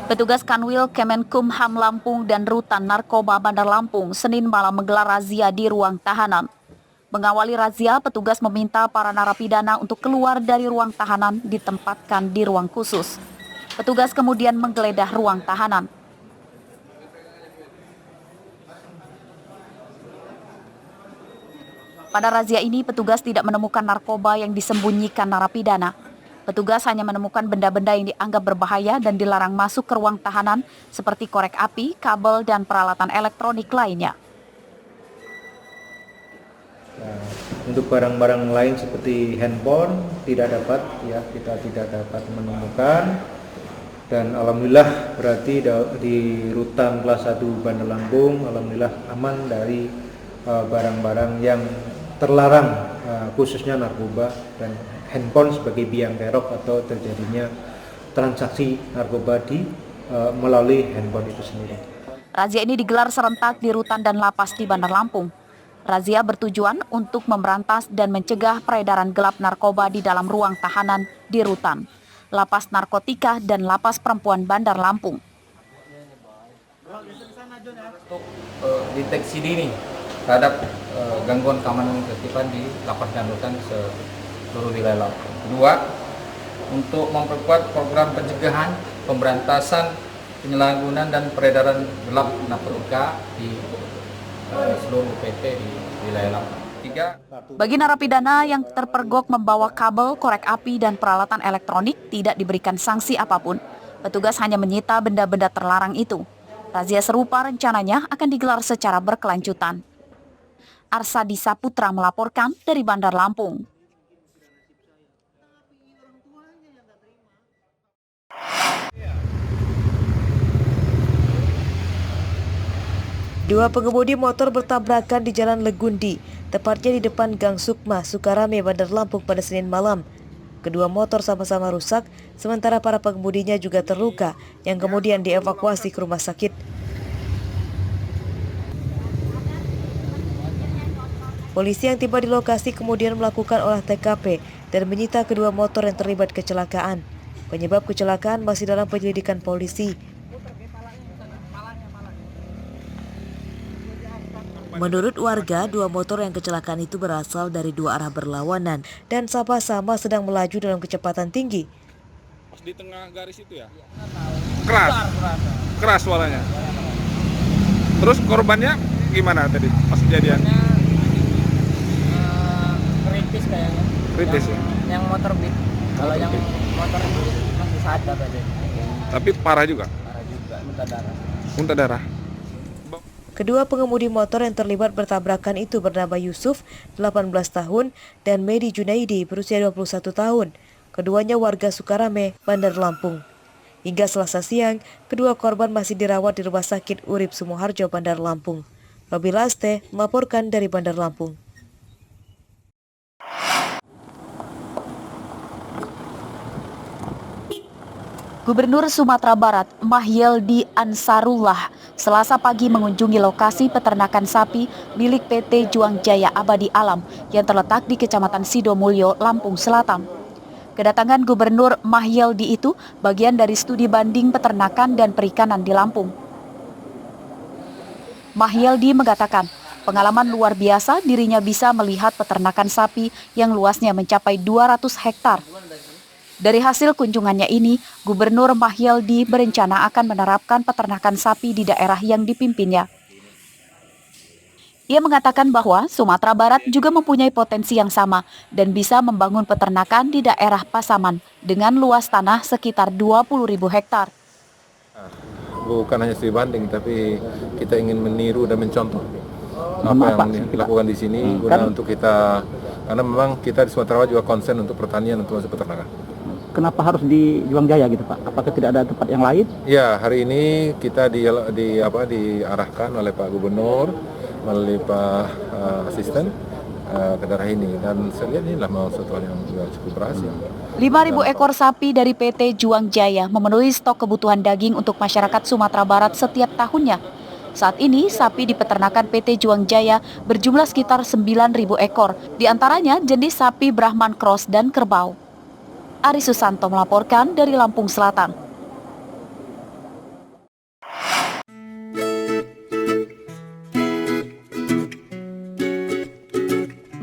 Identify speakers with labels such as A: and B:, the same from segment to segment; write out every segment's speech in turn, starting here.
A: Petugas Kanwil Kemenkumham Lampung dan Rutan Narkoba Bandar Lampung Senin malam menggelar razia di ruang tahanan. Mengawali razia, petugas meminta para narapidana untuk keluar dari ruang tahanan ditempatkan di ruang khusus. Petugas kemudian menggeledah ruang tahanan. Pada razia ini, petugas tidak menemukan narkoba yang disembunyikan narapidana. Petugas hanya menemukan benda-benda yang dianggap berbahaya dan dilarang masuk ke ruang tahanan seperti korek api, kabel, dan peralatan elektronik lainnya.
B: Nah, untuk barang-barang lain seperti handphone kita tidak dapat menemukan, dan alhamdulillah berarti di Rutan kelas 1 Bandar Lampung alhamdulillah aman dari barang-barang yang terlarang, khususnya narkoba dan handphone sebagai biang kerok atau terjadinya transaksi narkoba melalui handphone itu sendiri.
A: Razia ini digelar serentak di rutan dan lapas di Bandar Lampung. Razia bertujuan untuk memberantas dan mencegah peredaran gelap narkoba di dalam ruang tahanan di rutan, lapas narkotika, dan lapas perempuan Bandar Lampung.
C: Untuk deteksi dini terhadap gangguan keamanan ketertiban di lapas dan rutan seluruh wilayah Lampung. Kedua, untuk memperkuat program pencegahan, pemberantasan penyalahgunaan dan peredaran gelap narkotika di seluruh UPT di wilayah Lampung. Tiga,
A: bagi narapidana yang terpergok membawa kabel, korek api, dan peralatan elektronik tidak diberikan sanksi apapun. Petugas hanya menyita benda-benda terlarang itu. Razia serupa rencananya akan digelar secara berkelanjutan. Arsadi Saputra melaporkan dari Bandar Lampung.
D: Dua pengemudi motor bertabrakan di Jalan Legundi, tepatnya di depan Gang Sukma, Sukarame, Bandar Lampung pada Senin malam. Kedua motor sama-sama rusak, sementara para pengemudinya juga terluka, yang kemudian dievakuasi ke rumah sakit. Polisi yang tiba di lokasi kemudian melakukan olah TKP dan menyita kedua motor yang terlibat kecelakaan. Penyebab kecelakaan masih dalam penyelidikan polisi. Menurut warga, dua motor yang kecelakaan itu berasal dari dua arah berlawanan dan sama-sama sedang melaju dalam kecepatan tinggi.
E: Pas di tengah garis itu ya? Keras suaranya. Terus korbannya gimana tadi pas kejadian?
F: Kritis kayaknya.
E: Kritis ya?
F: Yang motor beat. Kalau yang motor ini masih sadar aja.
E: Tapi parah juga?
F: Parah juga, muntah darah.
E: Muntah darah.
D: Kedua pengemudi motor yang terlibat bertabrakan itu bernama Yusuf, 18 tahun, dan Medi Junaidi, berusia 21 tahun. Keduanya warga Sukarame, Bandar Lampung. Hingga Selasa siang, kedua korban masih dirawat di Rumah Sakit Urip Sumoharjo, Bandar Lampung. Robi Laste melaporkan dari Bandar Lampung.
A: Gubernur Sumatera Barat, Mahyeldi Ansarullah, Selasa pagi mengunjungi lokasi peternakan sapi milik PT Juang Jaya Abadi Alam yang terletak di Kecamatan Sidomulyo, Lampung Selatan. Kedatangan Gubernur Mahyeldi itu bagian dari studi banding peternakan dan perikanan di Lampung. Mahyeldi mengatakan, pengalaman luar biasa dirinya bisa melihat peternakan sapi yang luasnya mencapai 200 hektar. Dari hasil kunjungannya ini, Gubernur Mahyeldi berencana akan menerapkan peternakan sapi di daerah yang dipimpinnya. Ia mengatakan bahwa Sumatera Barat juga mempunyai potensi yang sama dan bisa membangun peternakan di daerah Pasaman dengan luas tanah sekitar 20.000 hektar.
G: Bukan hanya studi banding, tapi kita ingin meniru dan mencontoh apa yang dilakukan di sini guna untuk kita, karena memang kita di Sumatera Barat juga konsen untuk pertanian, untuk masuk peternakan.
H: Kenapa harus di Juang Jaya gitu Pak? Apakah tidak ada tempat yang lain?
G: Ya, hari ini kita diarahkan oleh Pak Gubernur melalui Pak Asisten ke daerah ini, dan saya lihat inilah sesuatu yang juga cukup berhasil.
A: 5.000 ekor sapi dari PT Juang Jaya memenuhi stok kebutuhan daging untuk masyarakat Sumatera Barat setiap tahunnya. Saat ini, sapi di peternakan PT Juang Jaya berjumlah sekitar 9.000 ekor, diantaranya jenis sapi Brahman Cross dan kerbau. Ari Susanto melaporkan dari Lampung Selatan.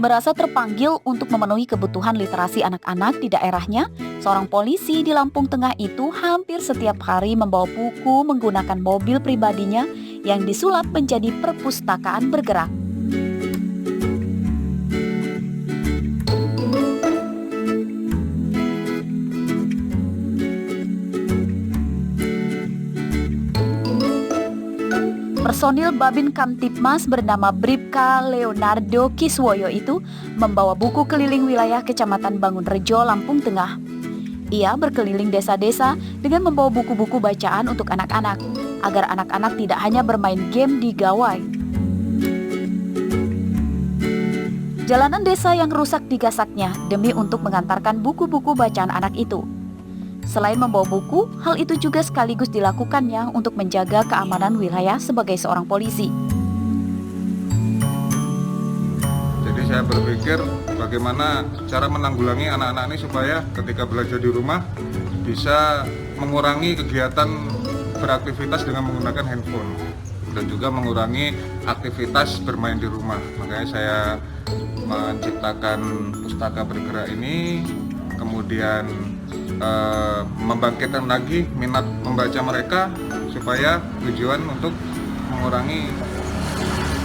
A: Merasa terpanggil untuk memenuhi kebutuhan literasi anak-anak di daerahnya, seorang polisi di Lampung Tengah itu hampir setiap hari membawa buku menggunakan mobil pribadinya yang disulap menjadi perpustakaan bergerak. Personil Babin Kamtipmas bernama Bribka Leonardo Kiswoyo itu membawa buku keliling wilayah Kecamatan Bangunrejo, Lampung Tengah. Ia berkeliling desa-desa dengan membawa buku-buku bacaan untuk anak-anak, agar anak-anak tidak hanya bermain game di gawai. Jalanan desa yang rusak digasaknya demi untuk mengantarkan buku-buku bacaan anak itu. Selain membawa buku, hal itu juga sekaligus dilakukannya untuk menjaga keamanan wilayah sebagai seorang polisi.
E: Jadi saya berpikir bagaimana cara menanggulangi anak-anak ini supaya ketika belajar di rumah bisa mengurangi kegiatan beraktivitas dengan menggunakan handphone dan juga mengurangi aktivitas bermain di rumah. Makanya saya menciptakan pustaka bergerak ini, kemudian membangkitkan lagi minat membaca mereka supaya tujuan untuk mengurangi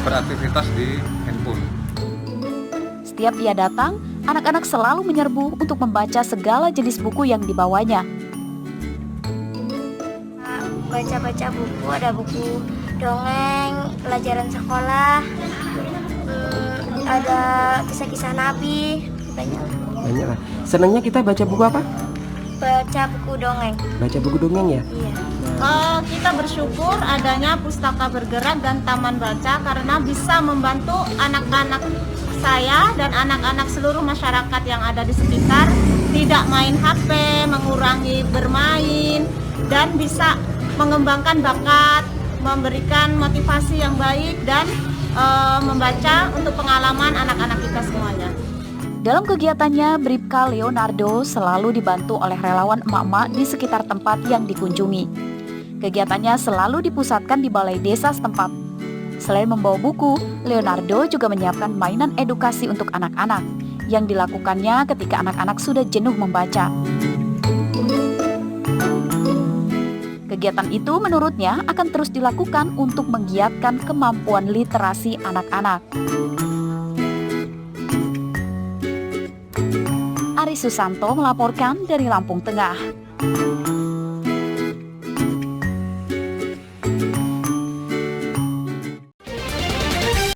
E: beraktivitas di handphone.
A: Setiap ia datang, anak-anak selalu menyerbu untuk membaca segala jenis buku yang dibawanya.
I: Baca-baca buku, ada buku dongeng, pelajaran sekolah, ada kisah-kisah Nabi, banyak
F: Banyak lah. Senangnya kita baca buku apa?
I: baca buku dongeng.
F: Baca buku dongeng ya?
I: Iya.
J: Kita bersyukur adanya pustaka bergerak dan taman baca karena bisa membantu anak-anak saya dan anak-anak seluruh masyarakat yang ada di sekitar tidak main HP, mengurangi bermain, dan bisa mengembangkan bakat, memberikan motivasi yang baik, dan membaca untuk pengalaman anak-anak kita semuanya.
A: Dalam kegiatannya, Bribka Leonardo selalu dibantu oleh relawan emak-emak di sekitar tempat yang dikunjungi. Kegiatannya selalu dipusatkan di balai desa setempat. Selain membawa buku, Leonardo juga menyiapkan mainan edukasi untuk anak-anak yang dilakukannya ketika anak-anak sudah jenuh membaca. Kegiatan itu menurutnya akan terus dilakukan untuk menggiatkan kemampuan literasi anak-anak. Ari Susanto melaporkan dari Lampung Tengah.